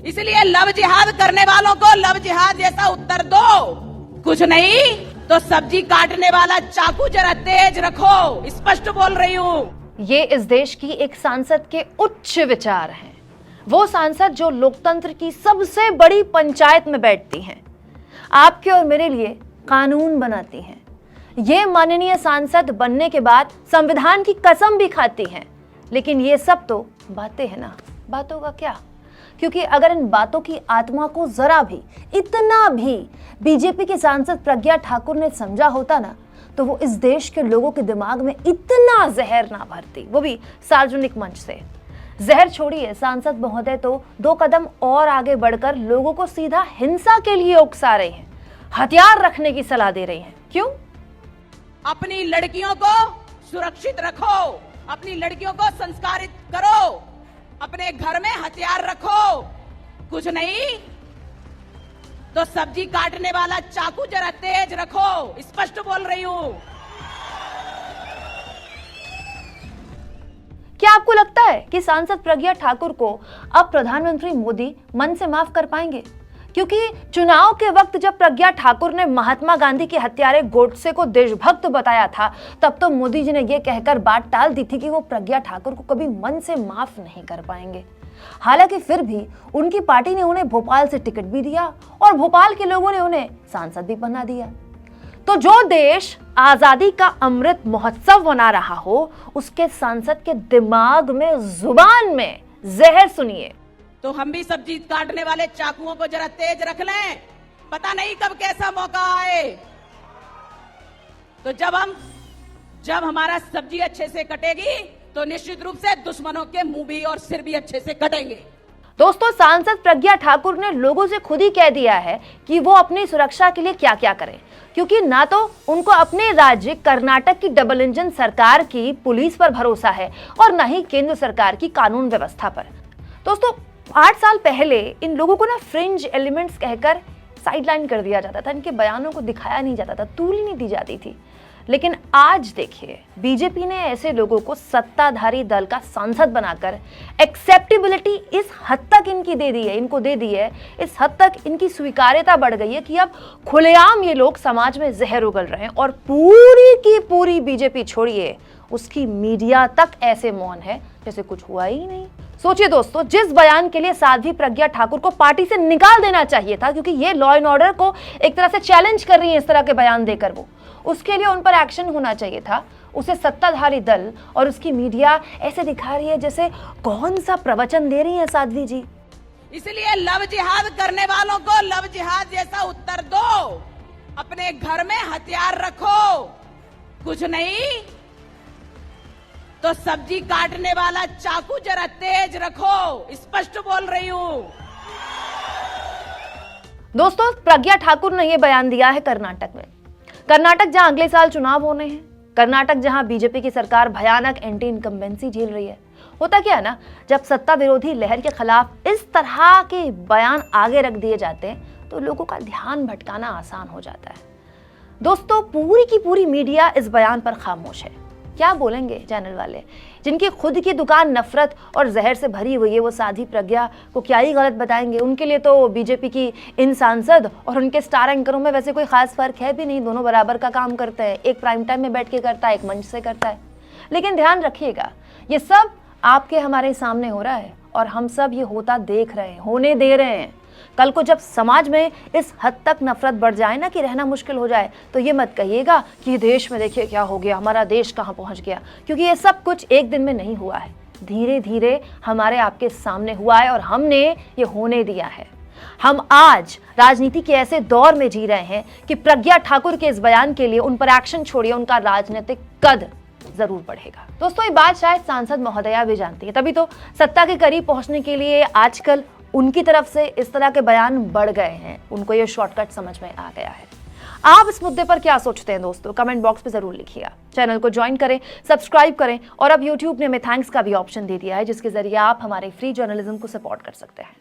इसलिए लव जिहाद करने वालों को लव जिहाद जैसा उत्तर दो। कुछ नहीं तो सब्जी काटने वाला चाकू जरा तेज रखो, स्पष्ट बोल रही हूँ। ये इस देश की एक सांसद के उच्च विचार हैं। वो सांसद जो लोकतंत्र की सबसे बड़ी पंचायत में बैठती हैं, आपके और मेरे लिए कानून बनाती हैं। ये माननीय सांसद बनने के बाद संविधान की कसम भी खाती हैं। लेकिन ये सब तो बातें हैं ना, बातों का क्या? क्योंकि अगर इन बातों की आत्मा को जरा भी, इतना भी बीजेपी के सांसद प्रज्ञा ठाकुर ने समझा होता ना, तो वो इस देश के लोगों के दिमाग में इतना जहर ना भरती, वो भी सार्वजनिक मंच से। जहर छोड़िए, सांसद महोदय तो 2 कदम और आगे बढ़कर लोगों को सीधा हिंसा के लिए उकसा रहे हैं, हथियार रखने की सलाह दे रही हैं। क्यों? अपनी लड़कियों को सुरक्षित रखो, अपनी लड़कियों को संस्कारित करो, अपने घर में हथियार रखो। कुछ नहीं तो सब्जी काटने वाला चाकू जरा तेज रखो, स्पष्ट बोल रही हूं। क्या आपको लगता है कि सांसद प्रज्ञा ठाकुर को अब प्रधानमंत्री मोदी मन से माफ कर पाएंगे? क्योंकि चुनाव के वक्त जब प्रज्ञा ठाकुर ने महात्मा गांधी के हत्यारे गोडसे को देशभक्त बताया था, तब तो मोदी जी ने यह कहकर बात टाल दी थी कि वो प्रज्ञा ठाकुर को कभी मन से माफ नहीं कर पाएंगे। हालांकि फिर भी उनकी पार्टी ने उन्हें भोपाल से टिकट भी दिया और भोपाल के लोगों ने उन्हें सांसद भी बना दिया। तो जो देश आजादी का अमृत महोत्सव मना रहा हो, उसके सांसद के दिमाग में, जुबान में जहर सुनिए। तो हम भी सब्जी काटने वाले चाकुओं को जरा तेज रख लें, पता नहीं कब कैसा मौका आए। तो जब हमारा सब्जी अच्छे से कटेगी तो निश्चित रूप से दुश्मनों के मुंह भी और सिर भी अच्छे से कटेंगे। दोस्तों, सांसद प्रज्ञा ठाकुर ने लोगों से खुद ही कह दिया है कि वो अपनी सुरक्षा के लिए क्या क्या करें, क्योंकि ना तो उनको अपने राज्य कर्नाटक की डबल इंजन सरकार की पुलिस पर भरोसा है और ना ही केंद्र सरकार की कानून व्यवस्था पर। दोस्तों, 8 साल पहले इन लोगों को ना फ्रिंज एलिमेंट्स कहकर साइडलाइन कर दिया जाता था, इनके बयानों को दिखाया नहीं जाता था, तूल नहीं दी जाती थी। लेकिन आज देखिए, बीजेपी ने ऐसे लोगों को सत्ताधारी दल का सांसद बनाकर एक्सेप्टेबिलिटी इस हद तक इनको दे दी है, इस हद तक इनकी स्वीकार्यता बढ़ गई है कि अब खुलेआम ये लोग समाज में जहर उगल रहे हैं और पूरी की पूरी बीजेपी छोड़िए, उसकी मीडिया तक ऐसे मौन है जैसे कुछ हुआ ही नहीं। सोचिए दोस्तों, जिस बयान के लिए साध्वी प्रज्ञा ठाकुर को पार्टी से निकाल देना चाहिए था, क्योंकि ये लॉ एंड ऑर्डर को एक तरह से चैलेंज कर रही है इस तरह के बयान देकर, वो उसके लिए उन पर एक्शन होना चाहिए था, उसे सत्ताधारी दल और उसकी मीडिया ऐसे दिखा रही है जैसे कौन सा प्रवचन दे रही है साध्वी जी। इसलिए लव जिहाद करने वालों को लव जिहाद जैसा उत्तर दो, अपने घर में हथियार रखो। कुछ नहीं तो सब्जी काटने वाला चाकू जरा तेज रखो, स्पष्ट बोल रही हूं। दोस्तों, प्रज्ञा ठाकुर ने यह बयान दिया है कर्नाटक में। कर्नाटक जहां अगले साल चुनाव होने हैं, कर्नाटक जहां बीजेपी की सरकार भयानक एंटी इनकम्बेंसी झेल रही है। होता क्या है ना, जब सत्ता विरोधी लहर के खिलाफ इस तरह के बयान आगे रख दिए जाते हैं तो लोगों का ध्यान भटकाना आसान हो जाता है। दोस्तों, पूरी की पूरी मीडिया इस बयान पर खामोश है। क्या बोलेंगे चैनल वाले, जिनकी खुद की दुकान नफरत और जहर से भरी हुई है, वो साध्वी प्रज्ञा को क्या ही गलत बताएंगे? उनके लिए तो बीजेपी की इन सांसद और उनके स्टार एंकरों में वैसे कोई खास फर्क है भी नहीं, दोनों बराबर का काम करते हैं। एक प्राइम टाइम में बैठ के करता है, एक मंच से करता है। लेकिन ध्यान रखिएगा, ये सब आपके हमारे सामने हो रहा है और हम सब ये होता देख रहे हैं, होने दे रहे हैं। कल को जब समाज में इस हद तक नफरत बढ़ जाए ना कि रहना मुश्किल हो जाए, तो ये मत कहिएगा कि देश में देखिए क्या हो गया, हमारा देश कहां पहुंच गया, क्योंकि ये सब कुछ एक दिन में नहीं हुआ है, धीरे धीरे हमारे आपके सामने हुआ है और हमने ये होने दिया है। हम आज राजनीति के ऐसे दौर में जी रहे हैं कि प्रज्ञा ठाकुर के इस बयान के लिए उन पर एक्शन छोड़िए, उनका राजनीतिक कद जरूर बढ़ेगा। दोस्तों, ये बात शायद सांसद महोदया भी जानती है, तभी तो सत्ता के करीब पहुंचने के लिए आजकल उनकी तरफ से इस तरह के बयान बढ़ गए हैं, उनको ये शॉर्टकट समझ में आ गया है। आप इस मुद्दे पर क्या सोचते हैं दोस्तों, कमेंट बॉक्स में जरूर लिखिएगा। चैनल को ज्वाइन करें, सब्सक्राइब करें और अब यूट्यूब ने हमें थैंक्स का भी ऑप्शन दे दिया है, जिसके जरिए आप हमारे फ्री जर्नलिज्म को सपोर्ट कर सकते हैं।